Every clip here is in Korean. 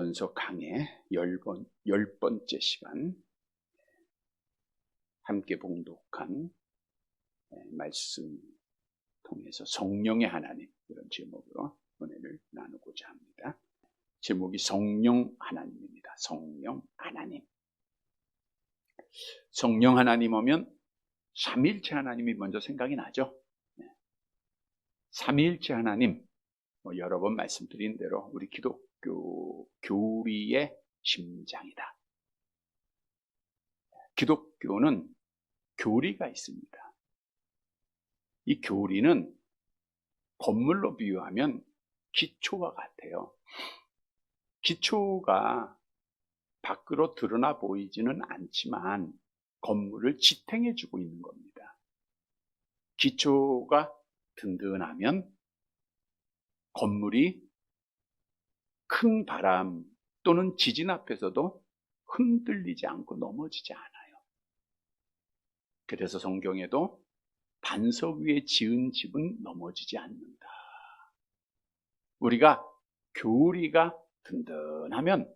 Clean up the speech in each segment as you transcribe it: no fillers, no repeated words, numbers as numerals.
요한일서 강의 10번째 시간, 함께 봉독한 말씀 통해서 성령의 하나님, 이런 제목으로 은혜를 나누고자 합니다. 제목이 성령 하나님입니다. 성령 하나님. 성령 하나님 하면 삼위일체 하나님이 먼저 생각이 나죠. 삼위일체 하나님, 여러 번 말씀드린 대로 우리 기독교 교리의 심장이다. 기독교는 교리가 있습니다. 이 교리는 건물로 비유하면 기초와 같아요. 기초가 밖으로 드러나 보이지는 않지만 건물을 지탱해주고 있는 겁니다. 기초가 든든하면 건물이 큰 바람 또는 지진 앞에서도 흔들리지 않고 넘어지지 않아요. 그래서 성경에도 반석 위에 지은 집은 넘어지지 않는다. 우리가 교리가 든든하면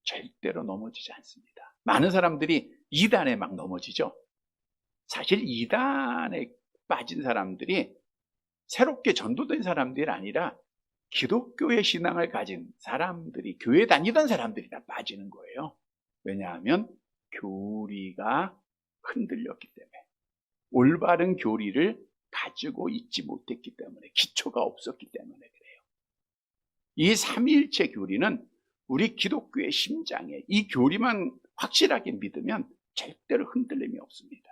절대로 넘어지지 않습니다. 많은 사람들이 이단에 막 넘어지죠. 사실 이단에 빠진 사람들이 새롭게 전도된 사람들이 아니라 기독교의 신앙을 가진 사람들이, 교회 다니던 사람들이 다 빠지는 거예요. 왜냐하면 교리가 흔들렸기 때문에, 올바른 교리를 가지고 있지 못했기 때문에, 기초가 없었기 때문에 그래요. 이 삼위일체 교리는 우리 기독교의 심장에, 이 교리만 확실하게 믿으면 절대로 흔들림이 없습니다.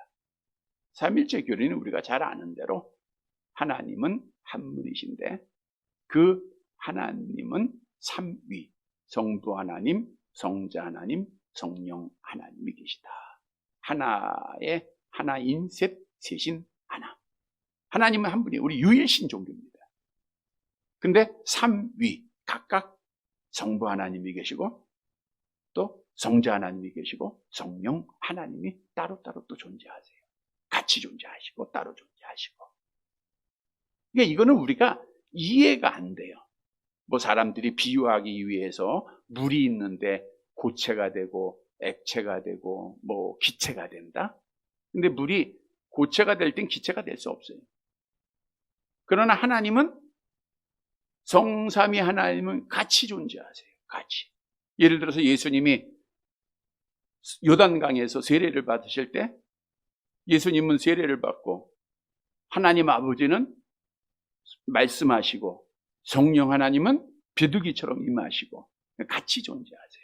삼위일체 교리는 우리가 잘 아는 대로 하나님은 한 분이신데 그 하나님은 삼위, 성부 하나님, 성자 하나님, 성령 하나님이 계시다. 하나인 셋, 셋인 하나. 하나님은 한 분이에요. 우리 유일신 종교입니다. 근데 삼위, 각각 성부 하나님이 계시고 또 성자 하나님이 계시고 성령 하나님이 따로따로 또 존재하세요. 같이 존재하시고 따로 존재하시고. 그러니까 이거는 우리가 이해가 안 돼요. 뭐 사람들이 비유하기 위해서 물이 있는데 고체가 되고 액체가 되고 뭐 기체가 된다. 근데 물이 고체가 될 땐 기체가 될 수 없어요. 그러나 하나님은, 성삼위 하나님은 같이 존재하세요. 같이. 예를 들어서 예수님이 요단강에서 세례를 받으실 때 예수님은 세례를 받고 하나님 아버지는 말씀하시고 성령 하나님은 비둘기처럼 임하시고 같이 존재하세요.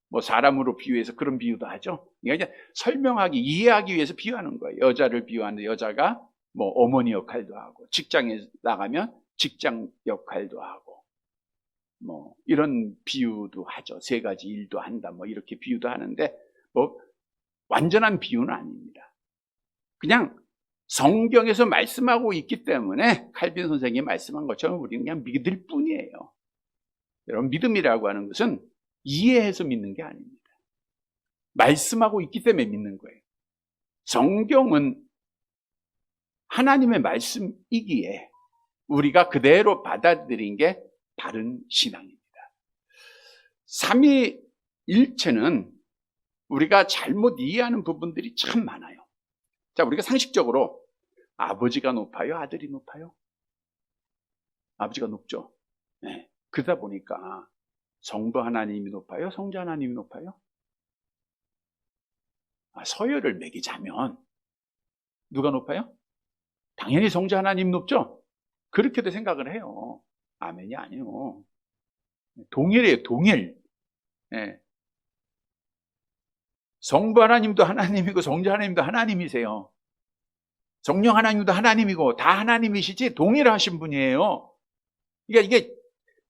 뭐 사람으로 비유해서 그런 비유도 하죠. 그러니까 이제 설명하기, 이해하기 위해서 비유하는 거예요. 여자를 비유하는데 여자가 뭐 어머니 역할도 하고, 직장에 나가면 직장 역할도 하고, 뭐 이런 비유도 하죠. 세 가지 일도 한다, 뭐 이렇게 비유도 하는데 뭐 완전한 비유는 아닙니다. 그냥 성경에서 말씀하고 있기 때문에 칼빈 선생님이 말씀한 것처럼 우리는 그냥 믿을 뿐이에요. 여러분, 믿음이라고 하는 것은 이해해서 믿는 게 아닙니다. 말씀하고 있기 때문에 믿는 거예요. 성경은 하나님의 말씀이기에 우리가 그대로 받아들인 게 바른 신앙입니다. 삼위일체는 우리가 잘못 이해하는 부분들이 참 많아요. 자, 우리가 상식적으로 아버지가 높아요? 아들이 높아요? 아버지가 높죠. 네. 그러다 보니까 성부 하나님이 높아요? 성자 하나님이 높아요? 서열을 매기자면 누가 높아요? 당연히 성자 하나님 높죠? 그렇게도 생각을 해요. 아멘이 아니에요. 동일해요, 동일. 네. 성부 하나님도 하나님이고 성자 하나님도 하나님이세요. 성령 하나님도 하나님이고 다 하나님이시지 동일하신 분이에요. 그러니까 이게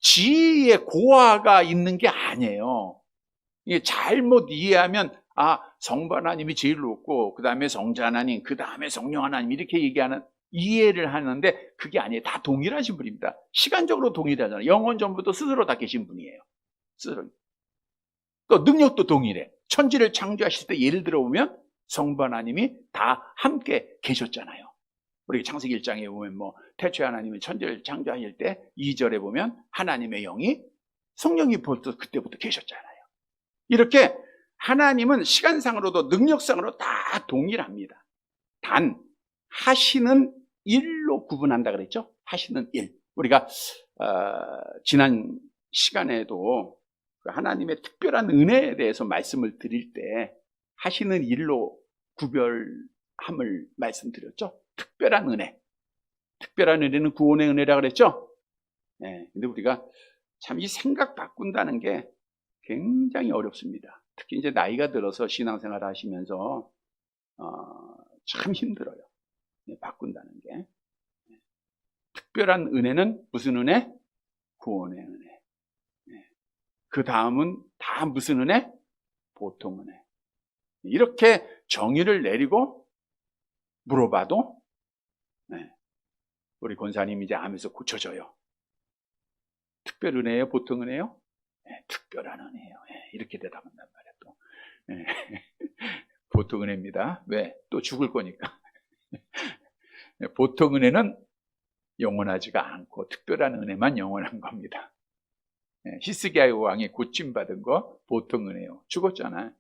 지위의 고하가 있는 게 아니에요. 이게 잘못 이해하면 성부 하나님이 제일 높고 그 다음에 성자 하나님, 그 다음에 성령 하나님 이렇게 이해를 하는데 그게 아니에요. 다 동일하신 분입니다. 시간적으로 동일하잖아요. 영원 전부터 스스로 다 계신 분이에요. 스스로. 또 능력도 동일해. 천지를 창조하실 때 예를 들어보면 성부 하나님이 다 함께 계셨잖아요. 우리 창세기 1장에 보면 뭐 태초에 하나님이 천지를 창조하실 때 2절에 보면 하나님의 영이 성령이 벌써 그때부터 계셨잖아요. 이렇게 하나님은 시간상으로도 능력상으로 다 동일합니다. 단 하시는 일로 구분한다 그랬죠? 하시는 일. 우리가 지난 시간에도 하나님의 특별한 은혜에 대해서 말씀을 드릴 때 하시는 일로 구별함을 말씀드렸죠? 특별한 은혜. 특별한 은혜는 구원의 은혜라 그랬죠? 네, 근데 우리가 참 이 생각 바꾼다는 게 굉장히 어렵습니다. 특히 이제 나이가 들어서 신앙생활 하시면서 참 힘들어요. 바꾼다는 게. 특별한 은혜는 무슨 은혜? 구원의 은혜. 그 다음은 다 무슨 은혜? 보통 은혜. 이렇게 정의를 내리고 물어봐도 우리 권사님 이제 하면서 고쳐져요. 특별 은혜예요? 보통 은혜요? 특별한 은혜예요. 이렇게 대답한단 말이에요. 또 보통 은혜입니다. 왜? 또 죽을 거니까. 보통 은혜는 영원하지가 않고 특별한 은혜만 영원한 겁니다. 히스기야 왕이 고침받은 거 보통 은혜요. 죽었잖아요.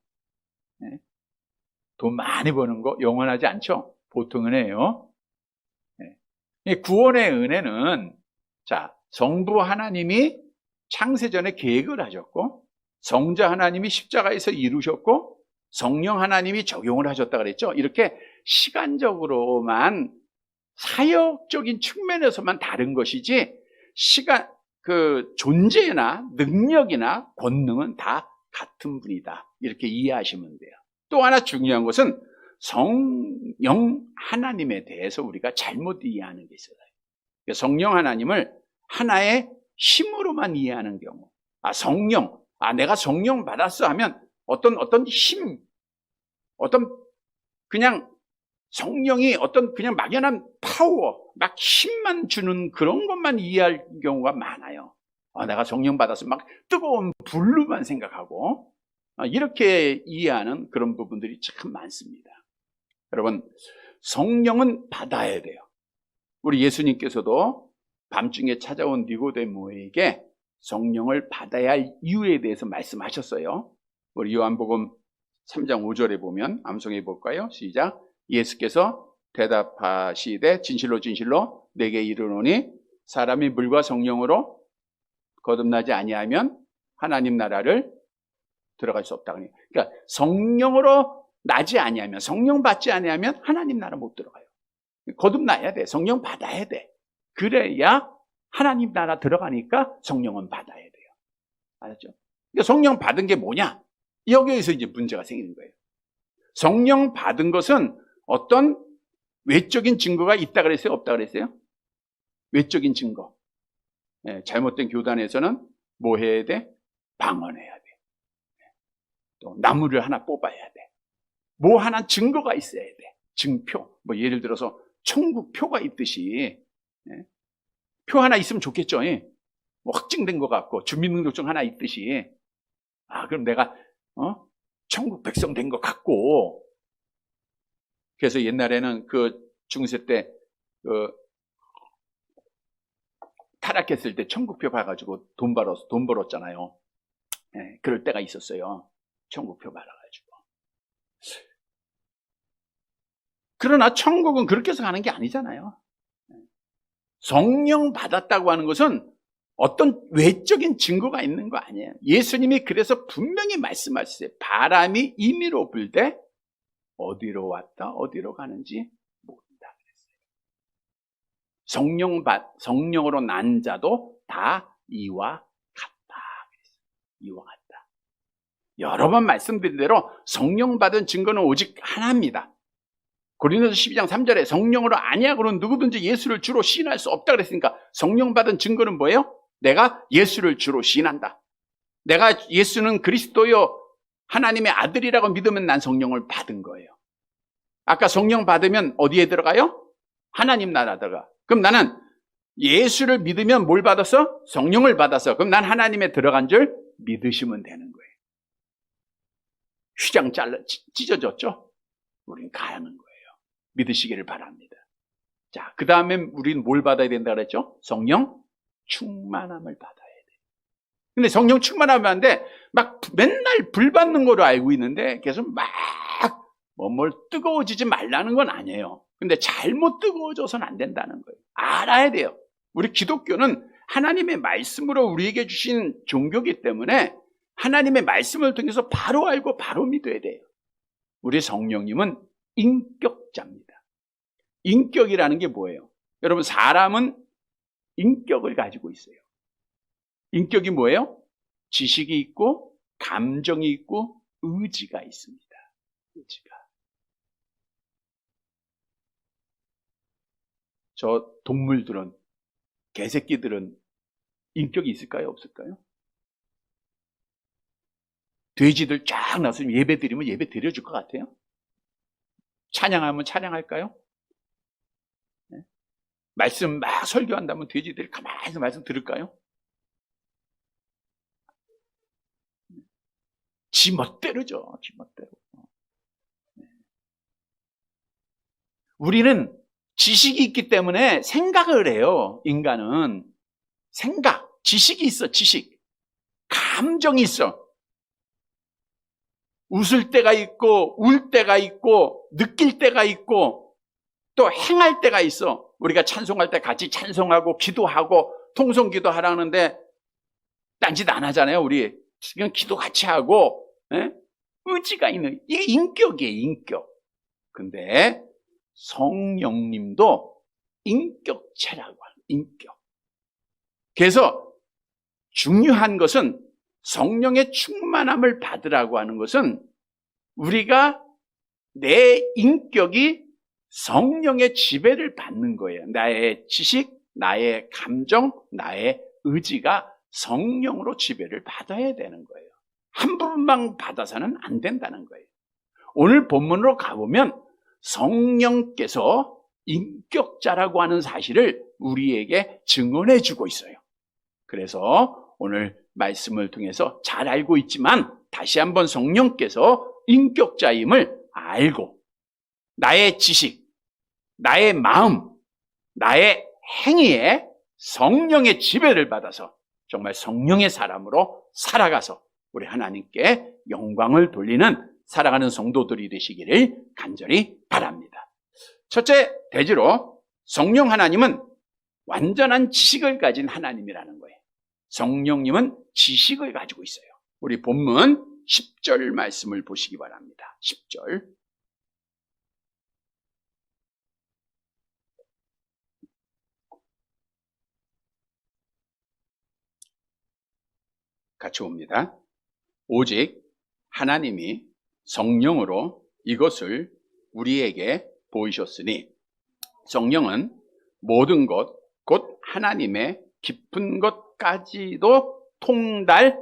돈 많이 버는 거 영원하지 않죠? 보통 은혜예요. 구원의 은혜는 자, 성부 하나님이 창세전에 계획을 하셨고 성자 하나님이 십자가에서 이루셨고 성령 하나님이 적용을 하셨다 그랬죠. 이렇게 시간적으로만 사역적인 측면에서만 다른 것이지 존재나 능력이나 권능은 다 같은 분이다. 이렇게 이해하시면 돼요. 또 하나 중요한 것은 성령 하나님에 대해서 우리가 잘못 이해하는 게 있어요. 성령 하나님을 하나의 힘으로만 이해하는 경우, 성령, 내가 성령 받았어 하면 어떤 힘, 그냥 성령이 그냥 막연한 파워, 막 힘만 주는 그런 것만 이해할 경우가 많아요. 내가 성령 받았어 막 뜨거운 불로만 생각하고 이렇게 이해하는 그런 부분들이 참 많습니다. 여러분, 성령은 받아야 돼요. 우리 예수님께서도 밤중에 찾아온 니고데모에게 성령을 받아야 할 이유에 대해서 말씀하셨어요. 우리 요한복음 3장 5절에 보면 암송해 볼까요? 시작. 예수께서 대답하시되 진실로 진실로 내게 이르노니 사람이 물과 성령으로 거듭나지 아니하면 하나님 나라를 들어갈 수 없다. 그러니까 성령으로 나지 아니하면, 성령 받지 아니하면 하나님 나라 못 들어가요. 거듭나야 돼. 성령 받아야 돼. 그래야 하나님 나라 들어가니까 성령은 받아야 돼요. 알았죠? 그러니까 성령 받은 게 뭐냐? 여기에서 이제 문제가 생기는 거예요. 성령 받은 것은 어떤 외적인 증거가 있다 그랬어요? 없다 그랬어요? 외적인 증거. 잘못된 교단에서는 뭐 해야 돼? 방언해야 돼. 또 나무를 하나 뽑아야 돼. 뭐 하나 증거가 있어야 돼. 증표. 뭐 예를 들어서 천국표가 있듯이 표 하나 있으면 좋겠죠. 뭐 확증된 것 같고 주민등록증 하나 있듯이 그럼 내가 천국 백성 된 것 같고. 그래서 옛날에는 그 중세 때 타락했을 때 천국표 봐가지고 돈 벌었잖아요. 그럴 때가 있었어요. 천국표 받아가지고. 그러나 천국은 그렇게 해서 가는 게 아니잖아요. 성령 받았다고 하는 것은 어떤 외적인 증거가 있는 거 아니에요. 예수님이 그래서 분명히 말씀하셨어요. 바람이 임의로 불되 어디로 왔다 어디로 가는지 모른다 그랬어요. 성령으로 난 자도 다 이와 같다 그랬어요. 이와 같다. 여러 번 말씀드린 대로 성령 받은 증거는 오직 하나입니다. 고린도서 12장 3절에 성령으로 아니하고는 누구든지 예수를 주로 시인할 수 없다 그랬으니까 성령 받은 증거는 뭐예요? 내가 예수를 주로 시인한다. 내가 예수는 그리스도요 하나님의 아들이라고 믿으면 난 성령을 받은 거예요. 아까 성령 받으면 어디에 들어가요? 하나님 나라 들어가. 그럼 나는 예수를 믿으면 뭘 받았어? 성령을 받았어. 그럼 난 하나님에 들어간 줄 믿으시면 되는 거예요. 휘장 찢어졌죠? 우린 가는 거예요. 믿으시기를 바랍니다. 자, 그 다음에 우리는 뭘 받아야 된다 그랬죠? 성령 충만함을 받아야 돼요. 근데 성령 충만하면 안 돼. 막 맨날 불 받는 거로 알고 있는데 계속 막 뭘 뜨거워지지 말라는 건 아니에요. 근데 잘못 뜨거워져서는 안 된다는 거예요. 알아야 돼요. 우리 기독교는 하나님의 말씀으로 우리에게 주신 종교이기 때문에 하나님의 말씀을 통해서 바로 알고 바로 믿어야 돼요. 우리 성령님은 인격자입니다. 인격이라는 게 뭐예요? 여러분, 사람은 인격을 가지고 있어요. 인격이 뭐예요? 지식이 있고 감정이 있고 의지가 있습니다. 의지가. 저 동물들은, 개새끼들은 인격이 있을까요? 없을까요? 돼지들 쫙 나서 예배 드리면 예배 드려줄 것 같아요? 찬양하면 찬양할까요? 네? 말씀 막 설교한다면 돼지들이 가만히 말씀 들을까요? 지 멋대로죠. 지 멋대로. 우리는 지식이 있기 때문에 생각을 해요. 인간은. 생각, 지식이 있어. 지식. 감정이 있어. 웃을 때가 있고 울 때가 있고 느낄 때가 있고 또 행할 때가 있어. 우리가 찬송할 때 같이 찬송하고 기도하고 통성기도 하라는데 딴짓 안 하잖아요. 우리 그냥 기도 같이 하고. 예? 의지가 있는, 이게 인격이에요. 인격. 근데 성령님도 인격체라고 하는, 인격. 그래서 중요한 것은 성령의 충만함을 받으라고 하는 것은 우리가 내 인격이 성령의 지배를 받는 거예요. 나의 지식, 나의 감정, 나의 의지가 성령으로 지배를 받아야 되는 거예요. 한 부분만 받아서는 안 된다는 거예요. 오늘 본문으로 가보면 성령께서 인격자라고 하는 사실을 우리에게 증언해 주고 있어요. 그래서 오늘 말씀을 통해서 잘 알고 있지만 다시 한번 성령께서 인격자임을 알고 나의 지식, 나의 마음, 나의 행위에 성령의 지배를 받아서 정말 성령의 사람으로 살아가서 우리 하나님께 영광을 돌리는 살아가는 성도들이 되시기를 간절히 바랍니다. 첫째, 대지로 성령 하나님은 완전한 지식을 가진 하나님이라는 거예요. 성령님은 지식을 가지고 있어요. 우리 본문 10절 말씀을 보시기 바랍니다. 10절. 같이 옵니다. 오직 하나님이 성령으로 이것을 우리에게 보이셨으니 성령은 모든 것, 곧 하나님의 깊은 것까지도 통달하시느니라.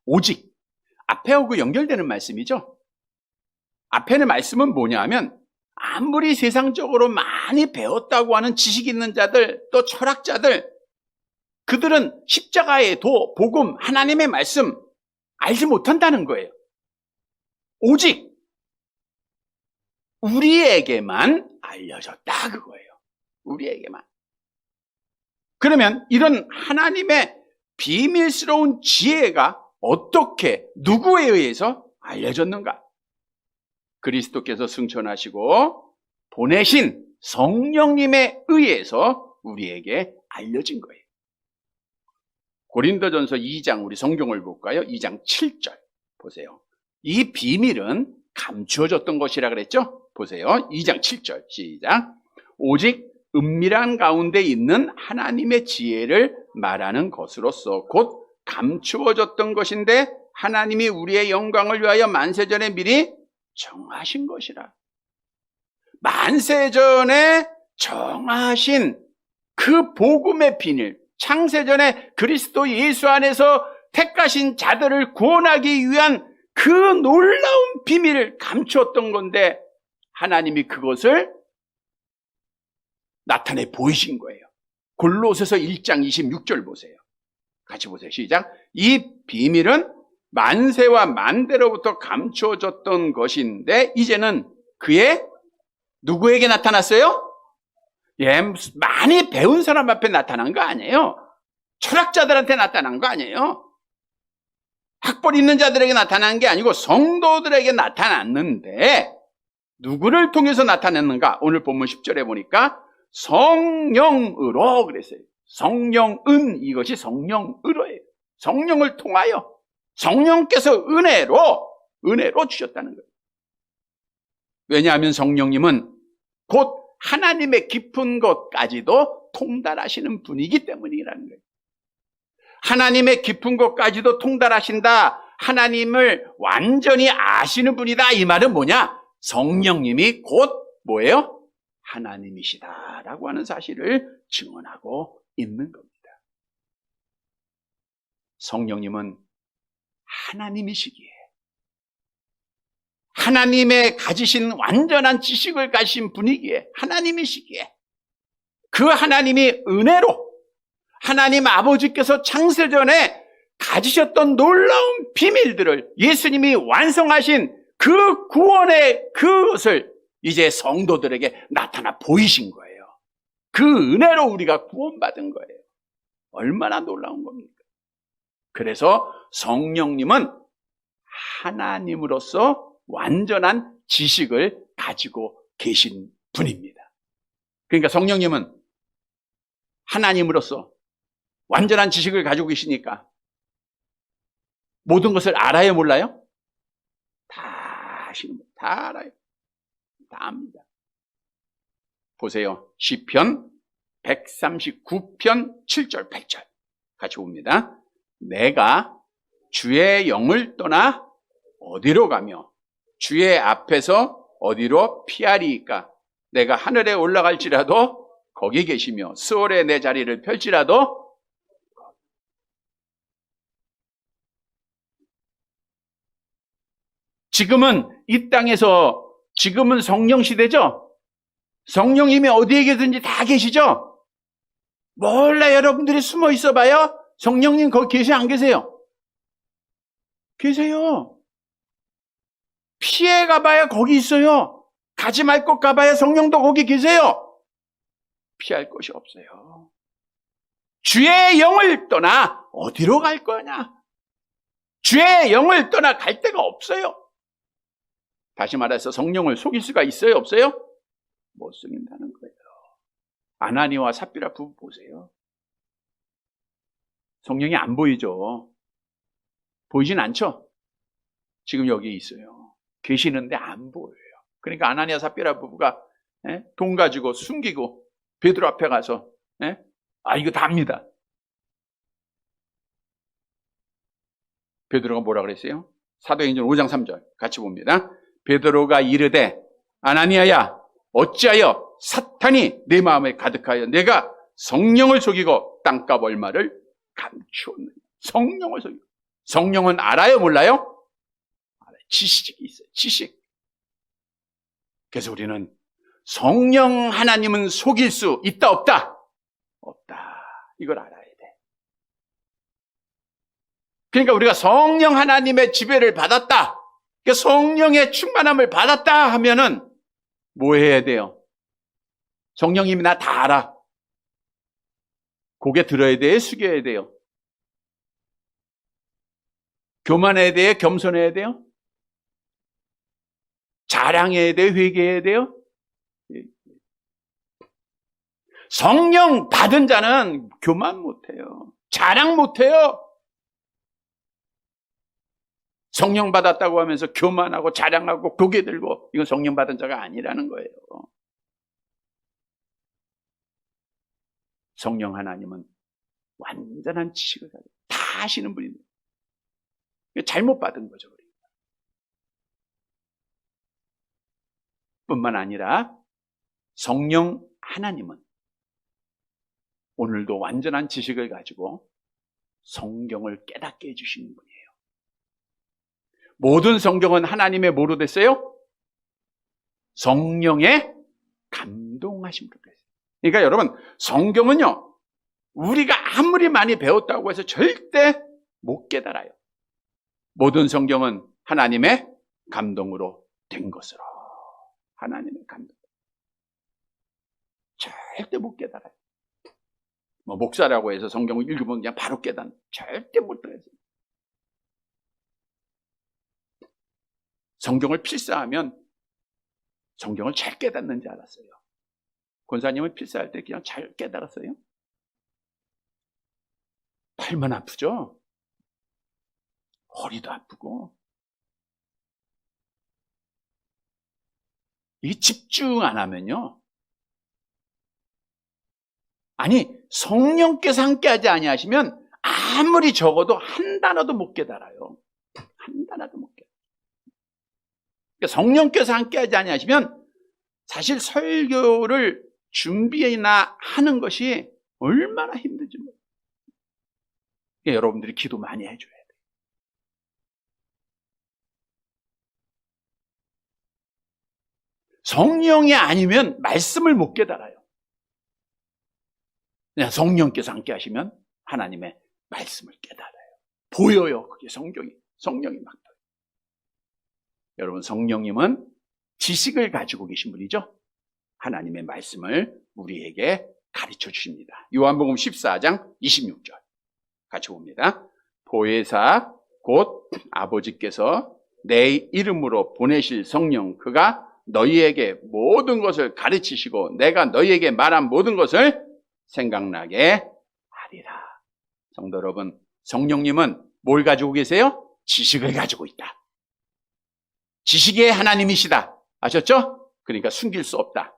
오직. 앞에하고 연결되는 말씀이죠. 앞에는 말씀은 뭐냐 하면 아무리 세상적으로 많이 배웠다고 하는 지식 있는 자들, 또 철학자들, 그들은 십자가의 도, 복음, 하나님의 말씀 알지 못한다는 거예요. 오직 우리에게만 알려졌다 그거예요. 우리에게만. 그러면 이런 하나님의 비밀스러운 지혜가 어떻게 누구에 의해서 알려졌는가? 그리스도께서 승천하시고 보내신 성령님에 의해서 우리에게 알려진 거예요. 고린도전서 2장 우리 성경을 볼까요? 2장 7절 보세요. 이 비밀은 감추어졌던 것이라 그랬죠? 보세요. 2장 7절 시작. 오직 은밀한 가운데 있는 하나님의 지혜를 말하는 것으로서 곧 감추어졌던 것인데 하나님이 우리의 영광을 위하여 만세전에 미리 정하신 것이라. 만세전에 정하신 그 복음의 비밀, 창세전에 그리스도 예수 안에서 택하신 자들을 구원하기 위한 그 놀라운 비밀을 감추었던 건데 하나님이 그것을 나타내 보이신 거예요. 골로새서 1장 26절 보세요. 같이 보세요. 시작. 이 비밀은 만세와 만대로부터 감추어졌던 것인데 이제는 그의 누구에게 나타났어요? 예, 많이 배운 사람 앞에 나타난 거 아니에요. 철학자들한테 나타난 거 아니에요. 학벌 있는 자들에게 나타난 게 아니고 성도들에게 나타났는데 누구를 통해서 나타냈는가? 오늘 본문 10절에 보니까 성령으로 그랬어요. 성령은 이것이 성령으로예요. 성령을 통하여 성령께서 은혜로 주셨다는 거예요. 왜냐하면 성령님은 곧 하나님의 깊은 것까지도 통달하시는 분이기 때문이라는 거예요. 하나님의 깊은 것까지도 통달하신다. 하나님을 완전히 아시는 분이다. 이 말은 뭐냐? 성령님이 곧 뭐예요? 하나님이시다라고 하는 사실을 증언하고 있는 겁니다. 성령님은 하나님이시기에 하나님의 가지신 완전한 지식을 가진 분이기에 하나님이시기에 그 하나님이 은혜로 하나님 아버지께서 창세전에 가지셨던 놀라운 비밀들을 예수님이 완성하신 그 구원의 그것을 이제 성도들에게 나타나 보이신 거예요. 그 은혜로 우리가 구원받은 거예요. 얼마나 놀라운 겁니까? 그래서 성령님은 하나님으로서 완전한 지식을 가지고 계신 분입니다. 그러니까 성령님은 하나님으로서 완전한 지식을 가지고 계시니까 모든 것을 알아요, 몰라요? 다 아시는 거예요. 다 알아요. 다 압니다. 보세요. 시편 139편 7절 8절 같이 봅니다. 내가 주의 영을 떠나 어디로 가며 주의 앞에서 어디로 피하리이까? 내가 하늘에 올라갈지라도 거기 계시며 스올에 내 자리를 펼지라도 지금은 이 땅에서 지금은 성령 시대죠? 성령님이 어디에 계든지 다 계시죠? 몰래 여러분들이 숨어 있어 봐요? 성령님 거기 계세요? 안 계세요? 계세요. 피해 가봐야 거기 있어요. 가지 말 것 가봐야 성령도 거기 계세요. 피할 곳이 없어요. 주의 영을 떠나 어디로 갈 거냐? 주의 영을 떠나 갈 데가 없어요. 다시 말해서 성령을 속일 수가 있어요? 없어요? 못 속인다는 거예요. 아나니와 삽비라 부부 보세요. 성령이 안 보이죠? 보이진 않죠? 지금 여기 있어요. 계시는데 안 보여요. 그러니까 아나니아 삽비라 부부가 돈 가지고 숨기고 베드로 앞에 가서 이거 다 압니다. 베드로가 뭐라 그랬어요? 사도행전 5장 3절 같이 봅니다. 베드로가 이르되 아나니아야 어찌하여 사탄이 내 마음에 가득하여 내가 성령을 속이고 땅값 얼마를 감추었느냐. 성령을 속이고. 성령은 알아요, 몰라요? 지식이 있어요. 지식. 그래서 우리는 성령 하나님은 속일 수 있다 없다? 없다. 이걸 알아야 돼. 그러니까 우리가 성령 하나님의 지배를 받았다. 그러니까 성령의 충만함을 받았다 하면은 뭐 해야 돼요? 성령님이 나 다 알아. 고개 들어야 돼요? 숙여야 돼요? 교만해야 돼요? 겸손해야 돼요? 자랑해야 돼요? 회개해야 돼요? 성령 받은 자는 교만 못해요. 자랑 못해요. 성령 받았다고 하면서 교만하고 자랑하고 고개 들고 이건 성령 받은 자가 아니라는 거예요. 성령 하나님은 완전한 지식을 가지고 다 아시는 분입니다. 잘못 받은 거죠. 뿐만 아니라 성령 하나님은 오늘도 완전한 지식을 가지고 성경을 깨닫게 해주시는 분이에요. 모든 성경은 하나님의 뭐로 됐어요? 성령의 감동하심으로 됐어요. 그러니까 여러분, 성경은요, 우리가 아무리 많이 배웠다고 해서 절대 못 깨달아요. 모든 성경은 하나님의 감동으로 된 것으로. 하나님의 감동. 절대 못 깨달아요. 뭐 목사라고 해서 성경을 읽으면 그냥 바로 절대 못 들어요. 성경을 필사하면 성경을 잘 깨닫는 줄 알았어요. 권사님은 필사할 때 그냥 잘 깨달았어요. 팔만 아프죠? 허리도 아프고. 이게 집중 안 하면요. 아니, 성령께서 함께하지 아니하시면 아무리 적어도 한 단어도 못 깨달아요. 한 단어도 못 깨달아요. 그러니까 성령께서 함께하지 아니하시면 사실 설교를 준비나 하는 것이 얼마나 힘든지 몰라요. 그러니까 여러분들이 기도 많이 해줘야 돼요. 성령이 아니면 말씀을 못 깨달아요. 그냥 성령께서 함께 하시면 하나님의 말씀을 깨달아요. 보여요. 그게 성령이 막. 여러분, 성령님은 지식을 가지고 계신 분이죠. 하나님의 말씀을 우리에게 가르쳐 주십니다. 요한복음 14장 26절 같이 봅니다. 보혜사 곧 아버지께서 내 이름으로 보내실 성령 그가 너희에게 모든 것을 가르치시고 내가 너희에게 말한 모든 것을 생각나게 하리라. 성도 여러분, 성령님은 뭘 가지고 계세요? 지식을 가지고 있다. 지식의 하나님이시다. 아셨죠? 그러니까 숨길 수 없다.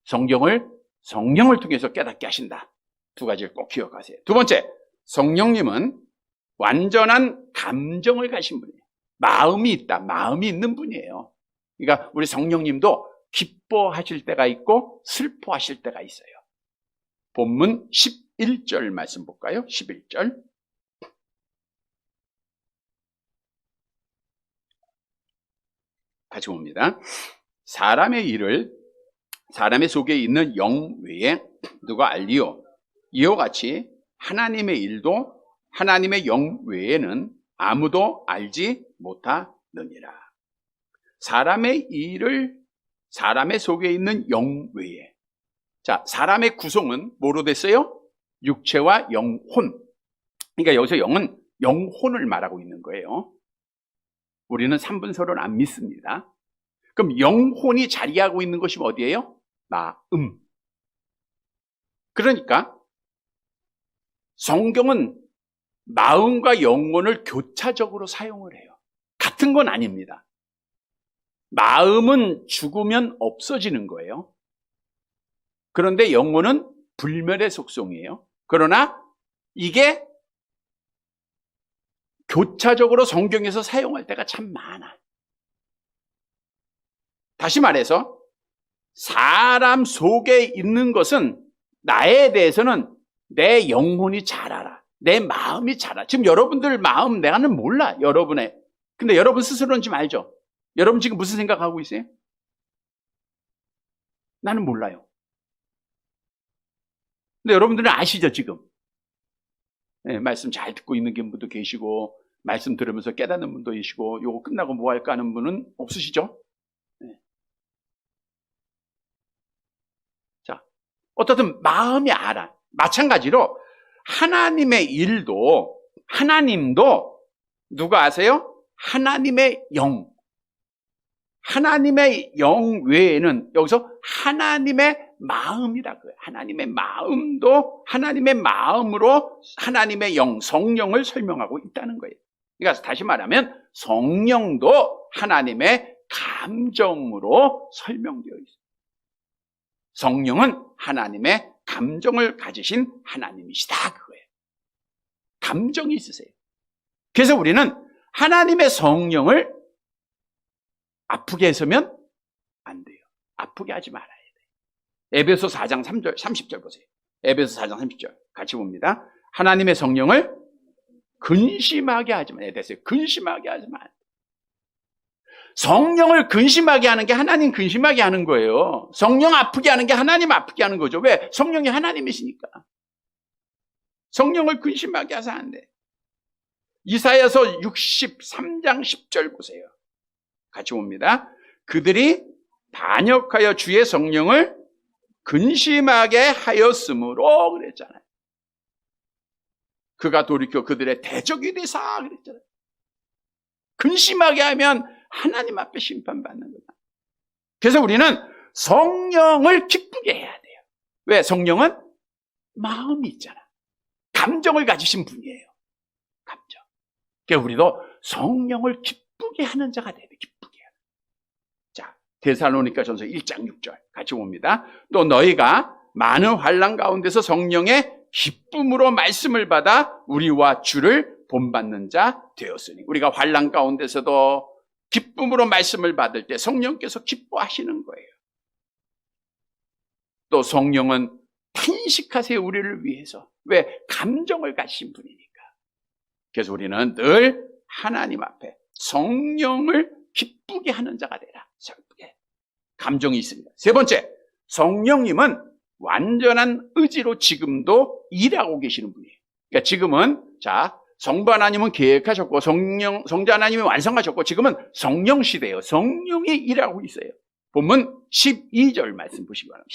성령을 통해서 깨닫게 하신다. 두 가지를 꼭 기억하세요. 두 번째, 성령님은 완전한 감정을 가신 분이에요. 마음이 있다. 마음이 있는 분이에요. 그러니까 우리 성령님도 기뻐하실 때가 있고 슬퍼하실 때가 있어요. 본문 11절 말씀 볼까요? 11절. 같이 봅니다. 사람의 일을 사람의 속에 있는 영 외에 누가 알리요? 이와 같이 하나님의 일도 하나님의 영 외에는 아무도 알지 못하느니라. 사람의 일을 사람의 속에 있는 영 외에. 자, 사람의 구성은 뭐로 됐어요? 육체와 영혼. 그러니까 여기서 영은 영혼을 말하고 있는 거예요. 우리는 삼분서를 안 믿습니다. 그럼 영혼이 자리하고 있는 것이 어디예요? 마음. 그러니까 성경은 마음과 영혼을 교차적으로 사용을 해요. 같은 건 아닙니다. 마음은 죽으면 없어지는 거예요. 그런데 영혼은 불멸의 속성이에요. 그러나 이게 교차적으로 성경에서 사용할 때가 참 많아. 다시 말해서 사람 속에 있는 것은 나에 대해서는 내 영혼이 잘 알아. 내 마음이 잘 알아. 지금 여러분들 마음 나는 몰라. 여러분의. 근데 여러분 스스로는 좀 알죠? 여러분 지금 무슨 생각하고 있어요? 나는 몰라요. 근데 여러분들은 아시죠 지금? 네, 말씀 잘 듣고 있는 분도 계시고 말씀 들으면서 깨닫는 분도 계시고 요거 끝나고 뭐 할까 하는 분은 없으시죠? 네. 자, 어떻든 마음이 알아. 마찬가지로 하나님의 일도 하나님도 누가 아세요? 하나님의 영. 하나님의 영 외에는 여기서 하나님의 마음이라 그래요. 하나님의 마음도 하나님의 마음으로 하나님의 영, 성령을 설명하고 있다는 거예요. 그러니까 다시 말하면 성령도 하나님의 감정으로 설명되어 있어요. 성령은 하나님의 감정을 가지신 하나님이시다 그거예요. 감정이 있으세요. 그래서 우리는 하나님의 성령을 아프게 해서면 안 돼요. 아프게 하지 말아야 돼요. 에베소 4장 3절, 30절 보세요. 에베소 4장 30절 같이 봅니다. 하나님의 성령을 근심하게 하지 말아야 돼요. 근심하게 하지 말아야 돼요. 성령을 근심하게 하는 게 하나님 근심하게 하는 거예요. 성령 아프게 하는 게 하나님 아프게 하는 거죠. 왜? 성령이 하나님이시니까. 성령을 근심하게 해서 안 돼. 이사야서 63장 10절 보세요. 같이 봅니다. 그들이 반역하여 주의 성령을 근심하게 하였으므로 그랬잖아요. 그가 돌이켜 그들의 대적이 되사 그랬잖아요. 근심하게 하면 하나님 앞에 심판받는 거다. 그래서 우리는 성령을 기쁘게 해야 돼요. 왜? 성령은 마음이 있잖아. 감정을 가지신 분이에요. 감정. 그러니까 우리도 성령을 기쁘게 하는 자가 돼야 돼. 기쁘게 하는. 자, 데살로니가전서 1장 6절 같이 봅니다. 또 너희가 많은 환난 가운데서 성령의 기쁨으로 말씀을 받아 우리와 주를 본받는 자 되었으니. 우리가 환난 가운데서도 기쁨으로 말씀을 받을 때 성령께서 기뻐하시는 거예요. 또 성령은 탄식하세요, 우리를 위해서. 왜? 감정을 가진 분이니까. 그래서 우리는 늘 하나님 앞에 성령을 기쁘게 하는 자가 되라. 기쁘게. 감정이 있습니다. 세 번째, 성령님은 완전한 의지로 지금도 일하고 계시는 분이에요. 그러니까 지금은, 자, 성부 하나님은 계획하셨고, 성자 하나님이 완성하셨고, 지금은 성령 시대예요. 성령이 일하고 있어요. 본문 12절 말씀 보시기 바랍니다.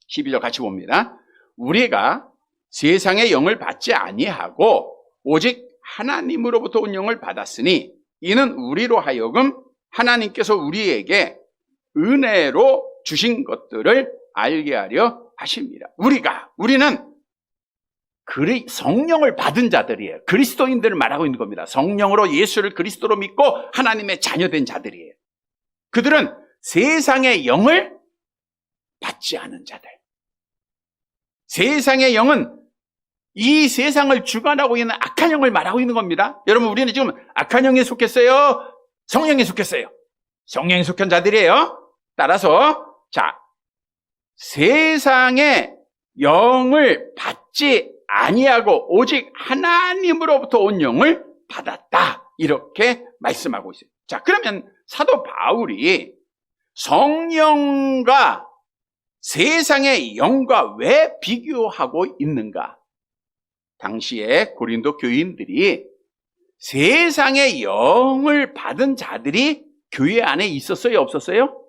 12절 같이 봅니다. 우리가 세상의 영을 받지 아니하고 오직 하나님으로부터 온 영을 받았으니 이는 우리로 하여금 하나님께서 우리에게 은혜로 주신 것들을 알게 하려 하십니다. 우리는 성령을 받은 자들이에요. 그리스도인들을 말하고 있는 겁니다. 성령으로 예수를 그리스도로 믿고 하나님의 자녀된 자들이에요. 그들은 세상의 영을 받지 않은 자들. 세상의 영은 이 세상을 주관하고 있는 악한 영을 말하고 있는 겁니다. 여러분, 우리는 지금 악한 영에 속했어요? 성령에 속했어요? 성령에 속한 자들이에요. 따라서 자, 세상의 영을 받지 아니하고 오직 하나님으로부터 온 영을 받았다. 이렇게 말씀하고 있어요. 자, 그러면 사도 바울이 성령과 세상의 영과 왜 비교하고 있는가? 당시에 고린도 교인들이 세상의 영을 받은 자들이 교회 안에 있었어요? 없었어요?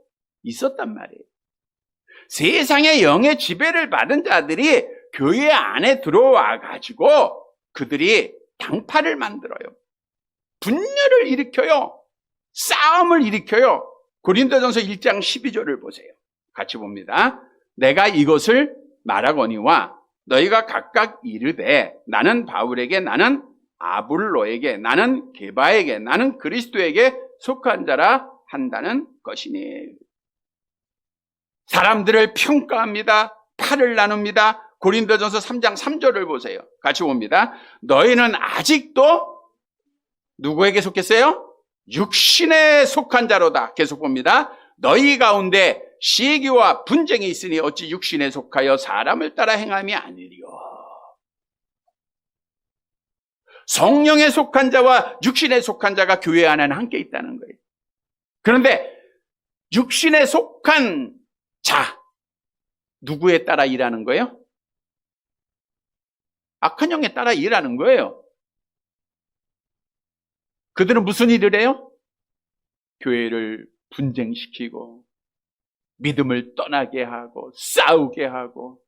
있었단 말이에요. 세상의 영의 지배를 받은 자들이 교회 안에 들어와 가지고 그들이 당파를 만들어요. 분열을 일으켜요. 싸움을 일으켜요. 고린도전서 1장 12절을 보세요. 같이 봅니다. 내가 이것을 말하거니와 너희가 각각 이르되 나는 바울에게, 나는 아볼로에게, 나는 게바에게, 나는 그리스도에게 속한 자라 한다는 것이니. 사람들을 평가합니다. 팔을 나눕니다. 고린도전서 3장 3절을 보세요. 같이 봅니다. 너희는 아직도 누구에게 속했어요? 육신에 속한 자로다. 계속 봅니다. 너희 가운데 시기와 분쟁이 있으니 어찌 육신에 속하여 사람을 따라 행함이 아니리요. 성령에 속한 자와 육신에 속한 자가 교회 안에는 함께 있다는 거예요. 그런데 육신에 속한 자, 누구에 따라 일하는 거예요? 악한 영에 따라 일하는 거예요. 그들은 무슨 일을 해요? 교회를 분쟁시키고 믿음을 떠나게 하고 싸우게 하고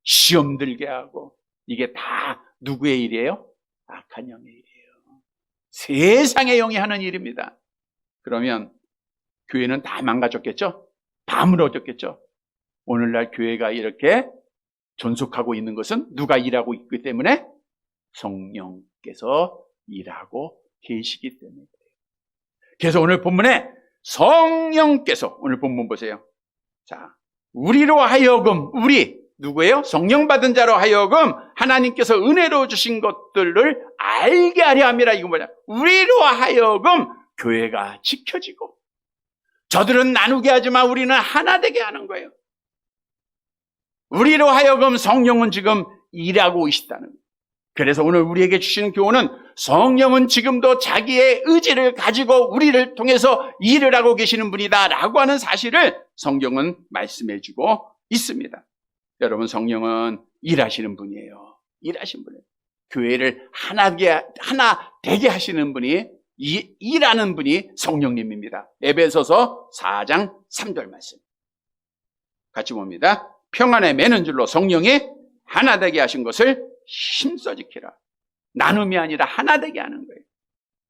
시험 들게 하고, 이게 다 누구의 일이에요? 악한 영의 일이에요. 세상의 영이 하는 일입니다. 그러면 교회는 다 망가졌겠죠? 다 무너졌겠죠? 오늘날 교회가 이렇게 존속하고 있는 것은 누가 일하고 있기 때문에? 성령께서 일하고 계시기 때문에. 그래서 오늘 본문에 성령께서, 오늘 본문 보세요. 자, 우리로 하여금, 우리 누구예요? 성령 받은 자로 하여금 하나님께서 은혜로 주신 것들을 알게 하려 함이라. 이거 뭐냐? 우리로 하여금 교회가 지켜지고, 저들은 나누게 하지만 우리는 하나 되게 하는 거예요. 우리로 하여금 성령은 지금 일하고 계시다는 거예요. 그래서 오늘 우리에게 주시는 교훈은 성령은 지금도 자기의 의지를 가지고 우리를 통해서 일을 하고 계시는 분이다라고 하는 사실을 성경은 말씀해 주고 있습니다. 여러분, 성령은 일하시는 분이에요. 일하시는 분이에요. 교회를 하나 되게 하시는 분이 일하는 분이 성령님입니다. 에베소서 4장 3절 말씀. 같이 봅니다. 평안에 매는 줄로 성령이 하나 되게 하신 것을 힘써 지키라. 나눔이 아니라 하나 되게 하는 거예요.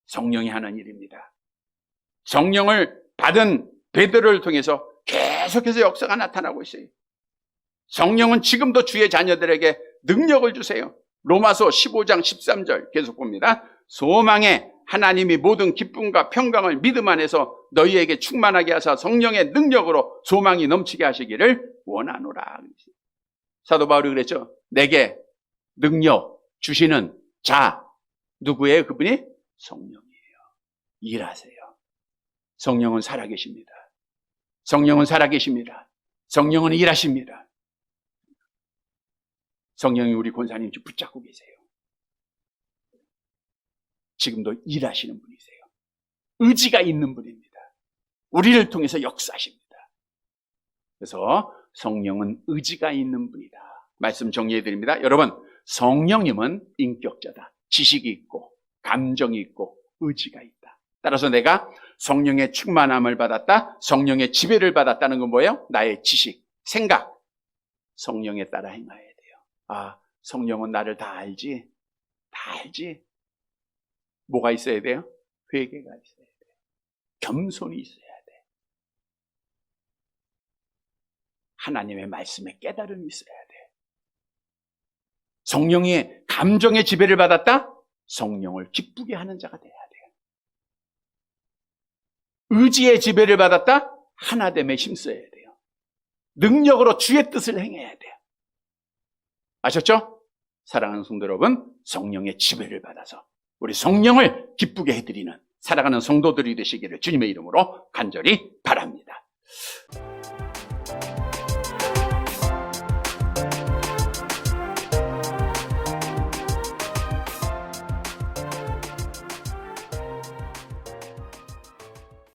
성령이 하는 일입니다. 성령을 받은 베드로를 통해서 계속해서 역사가 나타나고 있어요. 성령은 지금도 주의 자녀들에게 능력을 주세요. 로마서 15장 13절 계속 봅니다. 소망에 하나님이 모든 기쁨과 평강을 믿음 안에서 너희에게 충만하게 하사 성령의 능력으로 소망이 넘치게 하시기를 원하노라. 사도 바울이 그랬죠. 내게 능력 주시는 자 누구예요? 그분이 성령이에요. 일하세요. 성령은 살아계십니다. 성령은 살아계십니다. 성령은 일하십니다. 성령이 우리 권사님 좀 붙잡고 계세요. 지금도 일하시는 분이세요. 의지가 있는 분입니다. 우리를 통해서 역사하십니다. 그래서 성령은 의지가 있는 분이다. 말씀 정리해드립니다. 여러분, 성령님은 인격자다. 지식이 있고 감정이 있고 의지가 있다. 따라서 내가 성령의 충만함을 받았다. 성령의 지배를 받았다는 건 뭐예요? 나의 지식, 생각. 성령에 따라 행해야 돼요. 아, 성령은 나를 다 알지? 다 알지? 뭐가 있어야 돼요? 회개가 있어야 돼요. 겸손이 있어야 돼. 하나님의 말씀에 깨달음이 있어야 돼. 성령의 감정의 지배를 받았다? 성령을 기쁘게 하는 자가 돼야 돼요. 의지의 지배를 받았다? 하나됨에 힘써야 돼요. 능력으로 주의 뜻을 행해야 돼요. 아셨죠? 사랑하는 성도 여러분, 성령의 지배를 받아서 우리 성령을 기쁘게 해드리는 살아가는 성도들이 되시기를 주님의 이름으로 간절히 바랍니다.